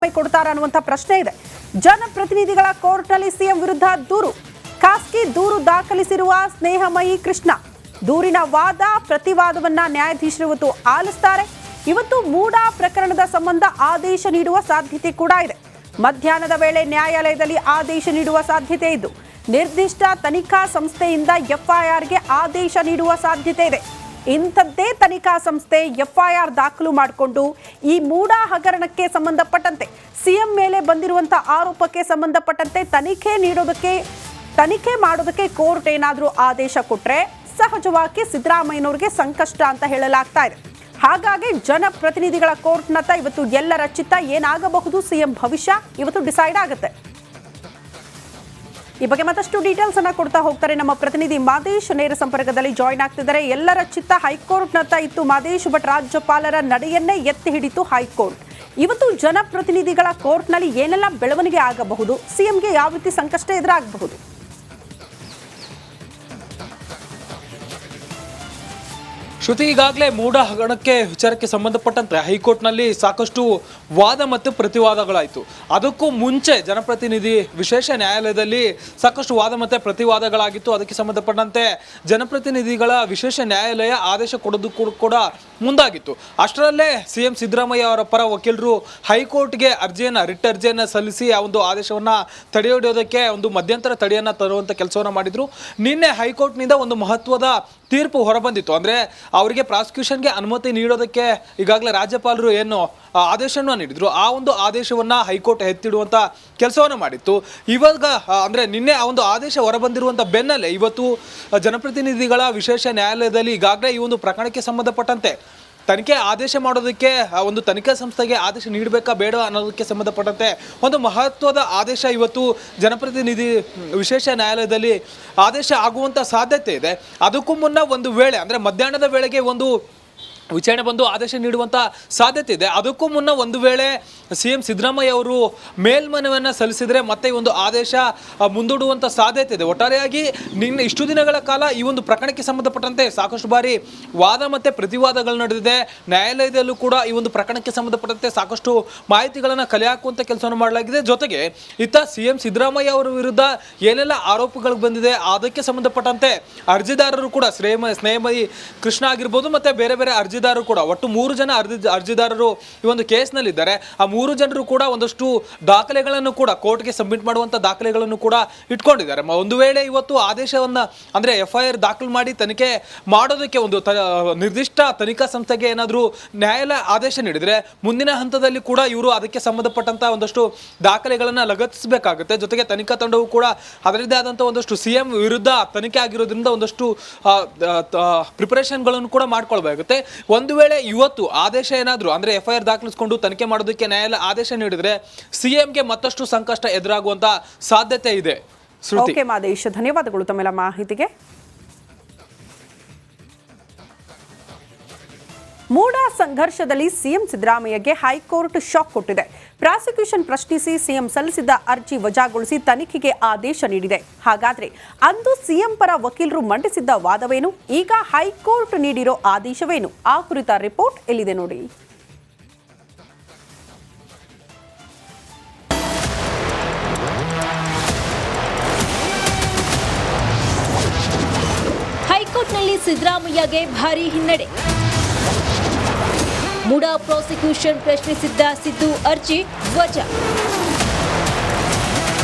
ಮಾಡಿಕೊಡ್ತಾರ ಅನ್ನುವಂಥ ಪ್ರಶ್ನೆ ಇದೆ. ಜನಪ್ರತಿನಿಧಿಗಳ ಕೋರ್ಟ್ನಲ್ಲಿ ಸಿಎಂ ವಿರುದ್ಧ ದೂರು. ಖಾಸಗಿ ದೂರು ದಾಖಲಿಸಿರುವ ಸ್ನೇಹಮಯಿ ಕೃಷ್ಣ ದೂರಿನ ವಾದ ಪ್ರತಿವಾದವನ್ನ ನ್ಯಾಯಾಧೀಶರು ಇವತ್ತು ಆಲಿಸ್ತಾರೆ. ಇವತ್ತು ಮೂಡಾ ಪ್ರಕರಣದ ಸಂಬಂಧ ಆದೇಶ ನೀಡುವ ಸಾಧ್ಯತೆ ಕೂಡ ಇದೆ. ಮಧ್ಯಾಹ್ನದ ವೇಳೆ ನ್ಯಾಯಾಲಯದಲ್ಲಿ ಆದೇಶ ನೀಡುವ ಸಾಧ್ಯತೆ ಇದ್ದು ನಿರ್ದಿಷ್ಟ ತನಿಖಾ ಸಂಸ್ಥೆಯಿಂದ ಎಫ್ಐಆರ್ಗೆ ಆದೇಶ ನೀಡುವ ಸಾಧ್ಯತೆ ಇದೆ. ಇಂಥದ್ದೇ ತನಿಖಾ ಸಂಸ್ಥೆ ಎಫ್ಐಆರ್ ದಾಖಲು ಮಾಡಿಕೊಂಡು ಈ ಮೂಡಾ ಹಗರಣಕ್ಕೆ ಸಂಬಂಧಪಟ್ಟಂತೆ ಸಿಎಂ ಮೇಲೆ ಬಂದಿರುವಂತಹ ಆರೋಪಕ್ಕೆ ಸಂಬಂಧಪಟ್ಟಂತೆ ತನಿಖೆ ಮಾಡೋದಕ್ಕೆ ಕೋರ್ಟ್ ಏನಾದರೂ ಆದೇಶ ಕೊಟ್ರೆ ಸಹಜವಾಗಿ ಸಿದ್ದರಾಮಯ್ಯನವರಿಗೆ ಸಂಕಷ್ಟ ಅಂತ ಹೇಳಲಾಗ್ತಾ ಇದೆ. ಹಾಗಾಗಿ ಜನಪ್ರತಿನಿಧಿಗಳ ಕೋರ್ಟ್ನತ್ತ ಇವತ್ತು ಎಲ್ಲರ ಚಿತ್ತ ಏನಾಗಬಹುದು, ಸಿಎಂ ಭವಿಷ್ಯ ಇವತ್ತು ಡಿಸೈಡ್ ಆಗುತ್ತೆ. ಈ ಬಗ್ಗೆ ಮತ್ತಷ್ಟು ಡೀಟೇಲ್ಸ್ ಅನ್ನ ಕೊಡ್ತಾ ಹೋಗ್ತಾರೆ ನಮ್ಮ ಪ್ರತಿನಿಧಿ ಮಾದೇಶ್. ನೇರ ಸಂಪರ್ಕದಲ್ಲಿ ಜಾಯಿನ್ ಆಗ್ತಿದ್ದಾರೆ. ಎಲ್ಲರ ಚಿತ್ತ ಹೈಕೋರ್ಟ್ನತ್ತ ಇತ್ತು ಮಾದೇಶ್, ಬಟ್ ರಾಜ್ಯಪಾಲರ ನಡೆಯನ್ನೇ ಎತ್ತಿ ಹಿಡಿತು ಹೈಕೋರ್ಟ್. ಇವತ್ತು ಜನಪ್ರತಿನಿಧಿಗಳ ಕೋರ್ಟ್ನಲ್ಲಿ ಏನೆಲ್ಲ ಬೆಳವಣಿಗೆ ಆಗಬಹುದು, ಸಿಎಂಗೆ ಯಾವ ರೀತಿ ಸಂಕಷ್ಟ ಎದುರಾಗಬಹುದು? ಶ್ರುತಿ, ಈಗಾಗಲೇ ಮೂಡಾ ಹಗರಣಕ್ಕೆ ವಿಚಾರಕ್ಕೆ ಸಂಬಂಧಪಟ್ಟಂತೆ ಹೈಕೋರ್ಟ್ನಲ್ಲಿ ಸಾಕಷ್ಟು ವಾದ ಮತ್ತು ಪ್ರತಿವಾದಗಳಾಯಿತು. ಅದಕ್ಕೂ ಮುಂಚೆ ಜನಪ್ರತಿನಿಧಿ ವಿಶೇಷ ನ್ಯಾಯಾಲಯದಲ್ಲಿ ಸಾಕಷ್ಟು ವಾದ ಮತ್ತು ಪ್ರತಿವಾದಗಳಾಗಿತ್ತು. ಅದಕ್ಕೆ ಸಂಬಂಧಪಟ್ಟಂತೆ ಜನಪ್ರತಿನಿಧಿಗಳ ವಿಶೇಷ ನ್ಯಾಯಾಲಯ ಆದೇಶ ಕೊಡೋದಕ್ಕೂ ಕೂಡ ಮುಂದಾಗಿತ್ತು. ಅಷ್ಟರಲ್ಲೇ ಸಿಎಂ ಸಿದ್ದರಾಮಯ್ಯ ಅವರ ಪರ ವಕೀಲರು ಹೈಕೋರ್ಟ್ಗೆ ರಿಟ್ ಅರ್ಜಿಯನ್ನು ಸಲ್ಲಿಸಿ ಆ ಒಂದು ಆದೇಶವನ್ನು ತಡೆ ಹಿಡಿಯೋದಕ್ಕೆ ಒಂದು ಮಧ್ಯಂತರ ತಡೆಯನ್ನು ತರುವಂಥ ಕೆಲಸವನ್ನು ಮಾಡಿದರು. ನಿನ್ನೆ ಹೈಕೋರ್ಟ್ನಿಂದ ಒಂದು ಮಹತ್ವದ ತೀರ್ಪು ಹೊರಬಂದಿತ್ತು. ಅಂದರೆ ಅವರಿಗೆ ಪ್ರಾಸಿಕ್ಯೂಷನ್ಗೆ ಅನುಮತಿ ನೀಡೋದಕ್ಕೆ ಈಗಾಗಲೇ ರಾಜ್ಯಪಾಲರು ಏನು ಆದೇಶವನ್ನು ನೀಡಿದ್ರು, ಆ ಒಂದು ಆದೇಶವನ್ನು ಹೈಕೋರ್ಟ್ ಎತ್ತಿಡುವಂಥ ಕೆಲಸವನ್ನು ಮಾಡಿತ್ತು. ಇವಾಗ ಅಂದರೆ ನಿನ್ನೆ ಆ ಒಂದು ಆದೇಶ ಹೊರಬಂದಿರುವಂಥ ಬೆನ್ನಲ್ಲೇ ಇವತ್ತು ಜನಪ್ರತಿನಿಧಿಗಳ ವಿಶೇಷ ನ್ಯಾಯಾಲಯದಲ್ಲಿ ಈಗಾಗಲೇ ಈ ಒಂದು ಪ್ರಕರಣಕ್ಕೆ ಸಂಬಂಧಪಟ್ಟಂತೆ ತನಿಖೆ ಆದೇಶ ಮಾಡೋದಕ್ಕೆ ಒಂದು ತನಿಖಾ ಸಂಸ್ಥೆಗೆ ಆದೇಶ ನೀಡಬೇಕಾ ಬೇಡ ಅನ್ನೋದಕ್ಕೆ ಸಂಬಂಧಪಟ್ಟಂತೆ ಒಂದು ಮಹತ್ವದ ಆದೇಶ ಇವತ್ತು ಜನಪ್ರತಿನಿಧಿ ವಿಶೇಷ ನ್ಯಾಯಾಲಯದಲ್ಲಿ ಆದೇಶ ಆಗುವಂಥ ಸಾಧ್ಯತೆ ಇದೆ. ಅದಕ್ಕೂ ಮುನ್ನ ಒಂದು ವೇಳೆ ಅಂದರೆ ಮಧ್ಯಾಹ್ನದ ವೇಳೆಗೆ ಒಂದು ವಿಚಾರಣೆ ಬಂದು ಆದೇಶ ನೀಡುವಂಥ ಸಾಧ್ಯತೆ ಇದೆ. ಅದಕ್ಕೂ ಮುನ್ನ ಒಂದು ವೇಳೆ ಸಿಎಂ ಸಿದ್ದರಾಮಯ್ಯ ಅವರು ಮೇಲ್ಮನವಿಯನ್ನು ಸಲ್ಲಿಸಿದರೆ ಮತ್ತೆ ಈ ಒಂದು ಆದೇಶ ಮುಂದೂಡುವಂಥ ಸಾಧ್ಯತೆ ಇದೆ. ಒಟ್ಟಾರೆಯಾಗಿ ಇಷ್ಟು ದಿನಗಳ ಕಾಲ ಈ ಒಂದು ಪ್ರಕರಣಕ್ಕೆ ಸಂಬಂಧಪಟ್ಟಂತೆ ಸಾಕಷ್ಟು ಬಾರಿ ವಾದ ಮತ್ತು ಪ್ರತಿವಾದಗಳು ನಡೆದಿದೆ. ನ್ಯಾಯಾಲಯದಲ್ಲೂ ಕೂಡ ಈ ಒಂದು ಪ್ರಕರಣಕ್ಕೆ ಸಂಬಂಧಪಟ್ಟಂತೆ ಸಾಕಷ್ಟು ಮಾಹಿತಿಗಳನ್ನು ಕಲೆ ಹಾಕುವಂಥ ಕೆಲಸವನ್ನು ಮಾಡಲಾಗಿದೆ. ಜೊತೆಗೆ ಇತ್ತ ಸಿಎಂ ಸಿದ್ದರಾಮಯ್ಯ ಅವರ ವಿರುದ್ಧ ಏನೆಲ್ಲ ಆರೋಪಗಳು ಬಂದಿದೆ ಅದಕ್ಕೆ ಸಂಬಂಧಪಟ್ಟಂತೆ ಅರ್ಜಿದಾರರು ಕೂಡ ಸ್ನೇಹಮಯಿ ಕೃಷ್ಣ ಆಗಿರ್ಬೋದು ಮತ್ತು ಬೇರೆ ಬೇರೆ ಅರ್ಜಿದಾರರು ಕೂಡ ಒಟ್ಟು 3 ಜನ ಅರ್ಜಿದಾರರು ಈ ಒಂದು ಕೇಸ್ನಲ್ಲಿದ್ದಾರೆ. ಆ 3 ಜನರು ಕೂಡ ಒಂದಷ್ಟು ದಾಖಲೆಗಳನ್ನು ಕೂಡ ಕೋರ್ಟ್ಗೆ ಸಬ್ಮಿಟ್ ಮಾಡುವಂಥ ದಾಖಲೆಗಳನ್ನು ಕೂಡ ಇಟ್ಕೊಂಡಿದ್ದಾರೆ. ಒಂದು ವೇಳೆ ಇವತ್ತು ಆದೇಶವನ್ನು ಅಂದರೆ ಎಫ್ಐಆರ್ ದಾಖಲು ಮಾಡಿ ತನಿಖೆ ಮಾಡೋದಕ್ಕೆ ಒಂದು ನಿರ್ದಿಷ್ಟ ತನಿಖಾ ಸಂಸ್ಥೆಗೆ ಏನಾದರೂ ನ್ಯಾಯಾಲಯ ಆದೇಶ ನೀಡಿದರೆ ಮುಂದಿನ ಹಂತದಲ್ಲಿ ಕೂಡ ಇವರು ಅದಕ್ಕೆ ಸಂಬಂಧಪಟ್ಟಂಥ ಒಂದಷ್ಟು ದಾಖಲೆಗಳನ್ನು ಲಗತ್ತಿಸಬೇಕಾಗುತ್ತೆ. ಜೊತೆಗೆ ತನಿಖಾ ತಂಡವು ಕೂಡ ಅದರದ್ದೇ ಆದಂಥ ಒಂದಷ್ಟು ಸಿಎಂ ವಿರುದ್ಧ ತನಿಖೆ ಆಗಿರೋದ್ರಿಂದ ಒಂದಷ್ಟು ಪ್ರಿಪರೇಷನ್ಗಳನ್ನು ಕೂಡ ಮಾಡ್ಕೊಳ್ಬೇಕಾಗುತ್ತೆ. ಒಂದು ವೇಳೆ ಇವತ್ತು ಆದೇಶ ಏನಾದರೂ ಅಂದರೆ ಎಫ್ಐಆರ್ ದಾಖಲಿಸಿಕೊಂಡು ತನಿಖೆ ಮಾಡೋದಕ್ಕೆ ನ್ಯಾಯಾಲಯ ಆದೇಶ ನೀಡಿದರೆ ಸಿಎಂಗೆ ಮತ್ತಷ್ಟು ಸಂಕಷ್ಟ ಎದುರಾಗುವಂತ ಸಾಧ್ಯತೆ ಇದೆ. ಓಕೆ ಮಾದೇಶ್, ಧನ್ಯವಾದಗಳು ತಮ್ಮೆಲ್ಲ ಮಾಹಿತಿಗೆ. ಮೂಡಾ ಸಂಘರ್ಷದಲ್ಲಿ ಸಿಎಂ ಸಿದ್ದರಾಮಯ್ಯಗೆ ಹೈಕೋರ್ಟ್ ಶಾಕ್ ಕೊಟ್ಟಿದೆ. ಪ್ರಾಸಿಕ್ಯೂಷನ್ ಪ್ರಶ್ನಿಸಿ ಸಿಎಂ ಸಲ್ಲಿಸಿದ್ದ ಅರ್ಜಿ ವಜಾಗೊಳಿಸಿ ತನಿಖೆಗೆ ಆದೇಶ ನೀಡಿದೆ. ಹಾಗಾದ್ರೆ ಅಂದು ಸಿಎಂ ಪರ ವಕೀಲರು ಮಂಡಿಸಿದ್ದ ವಾದವೇನು, ಈಗ ಹೈಕೋರ್ಟ್ ನೀಡಿರೋ ಆದೇಶವೇನು? ಆ ಕುರಿತ ರಿಪೋರ್ಟ್ ಎಲ್ಲಿದೆ ನೋಡಿ. ಹೈಕೋರ್ಟ್ನಲ್ಲಿ ಸಿದ್ದರಾಮಯ್ಯಗೆ ಭಾರೀ ಹಿನ್ನಡೆ. ಮೂಡಾ ಪ್ರಾಸಿಕ್ಯೂಷನ್ ಪ್ರಶ್ನಿಸಿದ್ದ ಸಿದ್ದು ಅರ್ಜಿ ವಜಾ.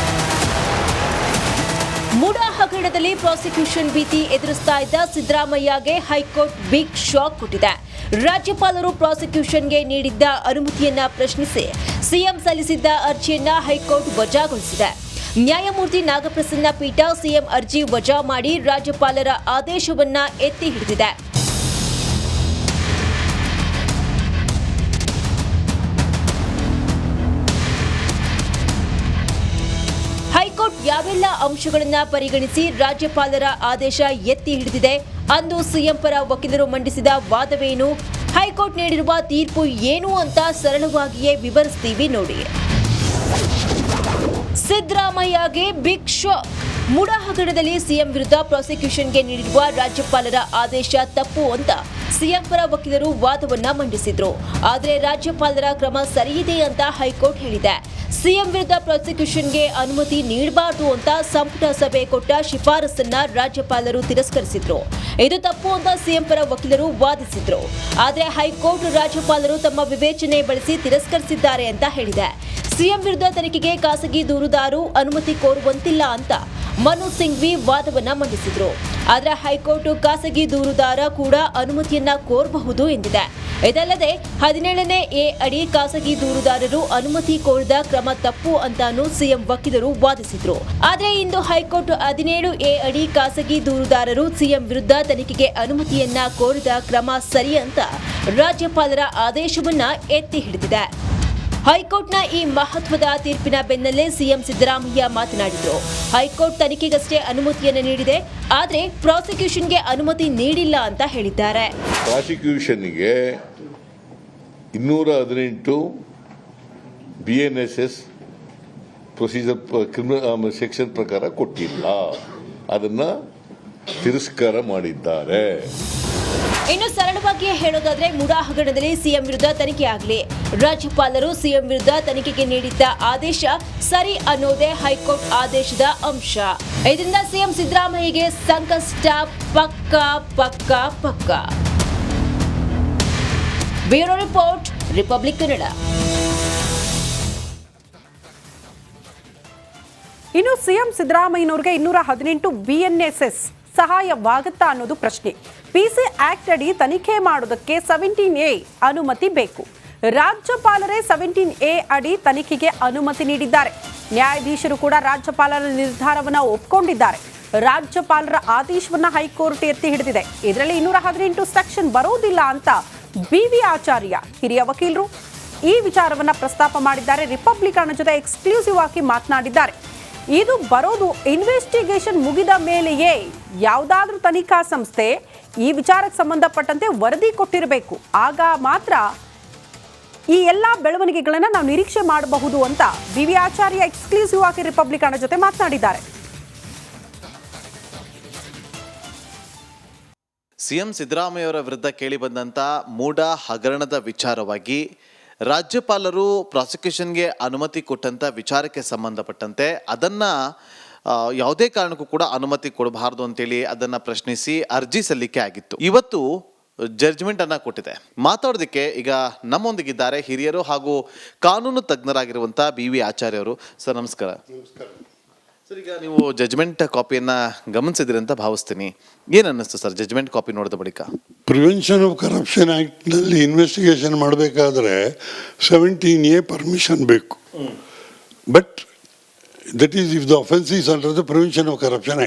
ಮೂಡಾ ಹಗರಣದಲ್ಲಿ ಪ್ರಾಸಿಕ್ಯೂಷನ್ ಭೀತಿ ಎದುರಿಸ್ತಾ ಇದ್ದ ಸಿದ್ದರಾಮಯ್ಯಗೆ ಹೈಕೋರ್ಟ್ ಬಿಗ್ ಶಾಕ್ ಕೊಟ್ಟಿದೆ. ರಾಜ್ಯಪಾಲರು ಪ್ರಾಸಿಕ್ಯೂಷನ್ಗೆ ನೀಡಿದ್ದ ಅನುಮತಿಯನ್ನ ಪ್ರಶ್ನಿಸಿ ಸಿಎಂ ಸಲ್ಲಿಸಿದ್ದ ಅರ್ಜಿಯನ್ನ ಹೈಕೋರ್ಟ್ ವಜಾಗೊಳಿಸಿದೆ. ನ್ಯಾಯಮೂರ್ತಿ ನಾಗಪ್ರಸನ್ನ ಪೀಠ ಸಿಎಂ ಅರ್ಜಿ ವಜಾ ಮಾಡಿ ರಾಜ್ಯಪಾಲರ ಆದೇಶವನ್ನ ಎತ್ತಿ ಹಿಡಿದಿದೆ. ಹೈಕೋರ್ಟ್ ಯಾವೆಲ್ಲ ಅಂಶಗಳನ್ನು ಪರಿಗಣಿಸಿ ರಾಜ್ಯಪಾಲರ ಆದೇಶ ಎತ್ತಿ ಹಿಡಿದಿದೆ? ಅಂದು ಸಿಎಂ ಪರ ವಕೀಲರು ಮಂಡಿಸಿದ ವಾದವೇನು? ಹೈಕೋರ್ಟ್ ನೀಡಿರುವ ತೀರ್ಪು ಏನು ಅಂತ ಸರಳವಾಗಿಯೇ ವಿವರಿಸ್ತೀವಿ ನೋಡಿ. ಸಿದ್ದರಾಮಯ್ಯಗೆ ಬಿಗ್ ಶಾಕ್. ಮೂಡಾ ಹಗರಣದಲ್ಲಿ ಸಿಎಂ ವಿರುದ್ಧ ಪ್ರಾಸಿಕ್ಯೂಷನ್ಗೆ ನೀಡಿರುವ ರಾಜ್ಯಪಾಲರ ಆದೇಶ ತಪ್ಪು ಅಂತ ಸಿಎಂ ಪರ ವಕೀಲರು ವಾದವನ್ನ ಮಂಡಿಸಿದ್ರು. ಆದರೆ ರಾಜ್ಯಪಾಲರ ಕ್ರಮ ಸರಿಯಿದೆ ಅಂತ ಹೈಕೋರ್ಟ್ ಹೇಳಿದೆ. ಸಿಎಂ ವಿರುದ್ಧ ಪ್ರಾಸಿಕ್ಯೂಷನ್ಗೆ ಅನುಮತಿ ನೀಡಬಾರದು ಅಂತ ಸಂಪುಟ ಸಭೆ ಕೊಟ್ಟ ಶಿಫಾರಸನ್ನ ರಾಜ್ಯಪಾಲರು ತಿರಸ್ಕರಿಸಿದ್ರು. ಇದು ತಪ್ಪು ಅಂತ ಸಿಎಂ ಪರ ವಕೀಲರು ವಾದಿಸಿದ್ರು. ಆದರೆ ಹೈಕೋರ್ಟ್ ರಾಜ್ಯಪಾಲರು ತಮ್ಮ ವಿವೇಚನೆ ಬಳಸಿ ತಿರಸ್ಕರಿಸಿದ್ದಾರೆ ಅಂತ ಹೇಳಿದೆ. ಸಿಎಂ ವಿರುದ್ಧ ತನಿಖೆಗೆ ಖಾಸಗಿ ದೂರುದಾರರು ಅನುಮತಿ ಕೋರುವಂತಿಲ್ಲ ಅಂತ ಮನು ಸಿಂಘ್ವಿ ವಾದವನ್ನ ಮಂಡಿಸಿದ್ರು. ಆದರೆ ಹೈಕೋರ್ಟ್ ಖಾಸಗಿ ದೂರುದಾರ ಕೂಡ ಅನುಮತಿಯನ್ನ ಕೋರಬಹುದು ಎಂದಿದೆ. ಇದಲ್ಲದೆ 17ನೇ ಎ ಅಡಿ ಖಾಸಗಿ ದೂರುದಾರರು ಅನುಮತಿ ಕೋರಿದ ಕ್ರಮ ತಪ್ಪು ಅಂತಾನೂ ಸಿಎಂ ವಕೀಲರು ವಾದಿಸಿದ್ರು. ಆದರೆ ಇಂದು ಹೈಕೋರ್ಟ್ 17 ಎ ಅಡಿ ಖಾಸಗಿ ದೂರುದಾರರು ಸಿಎಂ ವಿರುದ್ಧ ತನಿಖೆಗೆ ಅನುಮತಿಯನ್ನ ಕೋರಿದ ಕ್ರಮ ಸರಿ ಅಂತ ರಾಜ್ಯಪಾಲರ ಆದೇಶವನ್ನ ಎತ್ತಿ ಹಿಡಿದಿದೆ. ಹೈಕೋರ್ಟ್ನ ಈ ಮಹತ್ವದ ತೀರ್ಪಿನ ಬೆನ್ನಲ್ಲೇ ಸಿಎಂ ಸಿದ್ದರಾಮಯ್ಯ ಮಾತನಾಡಿದರು. ಹೈಕೋರ್ಟ್ ತನಿಖೆಗಷ್ಟೇ ಅನುಮತಿಯನ್ನು ನೀಡಿದೆ, ಆದರೆ ಪ್ರಾಸಿಕ್ಯೂಷನ್ಗೆ ಅನುಮತಿ ನೀಡಿಲ್ಲ ಅಂತ ಹೇಳಿದ್ದಾರೆ. ಪ್ರಾಸಿಕ್ಯೂಷನ್ಗೆ 218 BNSS ಪ್ರೊಸೀಜರ್ ಕ್ರಿಮಿನಲ್ ಸೆಕ್ಷನ್ ಪ್ರಕಾರ ಕೊಟ್ಟಿಲ್ಲ, ಅದನ್ನ ತಿರಸ್ಕಾರ ಮಾಡಿದ್ದಾರೆ. ಇನ್ನು ಸರಳವಾಗಿ ಹೇಳೋದಾದ್ರೆ ಮುಡಾ ಹಗರಣದಲ್ಲಿ ಸಿಎಂ ವಿರುದ್ಧ ತನಿಖೆ ಆಗಲಿ, ರಾಜ್ಯಪಾಲರು ಸಿಎಂ ವಿರುದ್ಧ ತನಿಖೆಗೆ ನೀಡಿದ್ದ ಆದೇಶ ಸರಿ ಅನ್ನೋದೇ ಹೈಕೋರ್ಟ್ ಆದೇಶದ ಅಂಶ. ಇದರಿಂದ ಸಿಎಂ ಸಿದ್ದರಾಮಯ್ಯಗೆ ಸಂಕಷ್ಟ ಪಕ್ಕಾ ಪಕ್ಕಾ ಪಕ್ಕಾ. Bureau report, republic Kannada. ಇನ್ನು ಸಿಎಂ ಸಿದ್ದರಾಮಯ್ಯನವರಿಗೆ 218 BNSS ಸಹಾಯವಾಗುತ್ತಾ ಅನ್ನೋದು ಪ್ರಶ್ನೆ. PC ಆಕ್ಟ್ ಅಡಿ ತನಿಖೆ ಮಾಡೋದಕ್ಕೆ 17A ಅನುಮತಿ ಬೇಕು. ರಾಜ್ಯಪಾಲರೇ 17A ಅಡಿ ತನಿಖೆಗೆ ಅನುಮತಿ ನೀಡಿದ್ದಾರೆ. ನ್ಯಾಯಾಧೀಶರು ಕೂಡ ರಾಜ್ಯಪಾಲರ ನಿರ್ಧಾರವನ್ನು ಒಪ್ಪಿಕೊಂಡಿದ್ದಾರೆ. ರಾಜ್ಯಪಾಲರ ಆದೇಶವನ್ನ ಹೈಕೋರ್ಟ್ ಎತ್ತಿ ಹಿಡಿದಿದೆ. ಇದರಲ್ಲಿ 218 ಸೆಕ್ಷನ್ ಬರೋದಿಲ್ಲ ಅಂತ BV ಆಚಾರ್ಯ ಹಿರಿಯ ವಕೀಲರು ಈ ವಿಚಾರವನ್ನ ಪ್ರಸ್ತಾಪ ಮಾಡಿದ್ದಾರೆ. ರಿಪಬ್ಲಿಕ್ ಕನ್ನಡ ಜೊತೆ ಎಕ್ಸ್ಕ್ಲೂಸಿವ್ ಆಗಿ ಮಾತನಾಡಿದ್ದಾರೆ. ಇದು ಬರೋದು ಇನ್ವೆಸ್ಟಿಗೇಷನ್ ಮುಗಿದ ಮೇಲೆಯೇ ಯಾವುದಾದ್ರೂ ತನಿಖಾ ಸಂಸ್ಥೆ ಈ ವಿಚಾರಕ್ಕೆ ಸಂಬಂಧಪಟ್ಟಂತೆ ವರದಿ ಕೊಟ್ಟಿರಬೇಕು. ಆಗ ಮಾತ್ರ ಈ ಎಲ್ಲ ಬೆಳವಣಿಗೆಗಳನ್ನು ನಾವು ನಿರೀಕ್ಷೆ ಮಾಡಬಹುದು ಅಂತ BV ಆಚಾರ್ಯ ಎಕ್ಸ್ಕ್ಲೂಸಿವ್ ಆಗಿ ರಿಪಬ್ಲಿಕ್ ಕನ್ನಡ ಜೊತೆ ಮಾತನಾಡಿದ್ದಾರೆ. ಸಿಎಂ ಸಿದ್ದರಾಮಯ್ಯವರ ವಿರುದ್ಧ ಕೇಳಿಬಂದಂಥ ಮೂಡಾ ಹಗರಣದ ವಿಚಾರವಾಗಿ ರಾಜ್ಯಪಾಲರು ಪ್ರಾಸಿಕ್ಯೂಷನ್ಗೆ ಅನುಮತಿ ಕೊಟ್ಟಂಥ ವಿಚಾರಕ್ಕೆ ಸಂಬಂಧಪಟ್ಟಂತೆ ಅದನ್ನು ಯಾವುದೇ ಕಾರಣಕ್ಕೂ ಕೂಡ ಅನುಮತಿ ಕೊಡಬಾರದು ಅಂತೇಳಿ ಅದನ್ನು ಪ್ರಶ್ನಿಸಿ ಅರ್ಜಿ ಸಲ್ಲಿಕೆ ಆಗಿತ್ತು. ಇವತ್ತು ಜಡ್ಜ್ಮೆಂಟ್ ಅನ್ನ ಕೊಟ್ಟಿದೆ. ಮಾತಾಡೋದಕ್ಕೆ ಈಗ ನಮ್ಮೊಂದಿಗಿದ್ದಾರೆ ಹಿರಿಯರು ಹಾಗೂ ಕಾನೂನು ತಜ್ಞರಾಗಿರುವಂಥ BV ಆಚಾರ್ಯ ಅವರು. ಸರ್ ನಮಸ್ಕಾರ. ಸರ್, ಈಗ ನೀವು ಜಡ್ಜ್ಮೆಂಟ್ ಕಾಪಿಯನ್ನ ಗಮನಿಸಿದ್ರಿ ಅಂತ ಭಾವಿಸ್ತೀನಿ. ಏನು ಅನ್ನಿಸ್ತು ಸರ್ ಜಡ್ಜ್ಮೆಂಟ್ ಕಾಪಿ ನೋಡಿದ ಬಳಿಕ? ಪ್ರಿವೆನ್ಷನ್ ಆಫ್ ಕರಪ್ಷನ್ ಆ್ಯಕ್ಟ್ನಲ್ಲಿ ಇನ್ವೆಸ್ಟಿಗೇಷನ್ ಮಾಡಬೇಕಾದ್ರೆ 17A ಪರ್ಮಿಷನ್ ಬೇಕು. But that is if the offence is under the prevention of corruption act.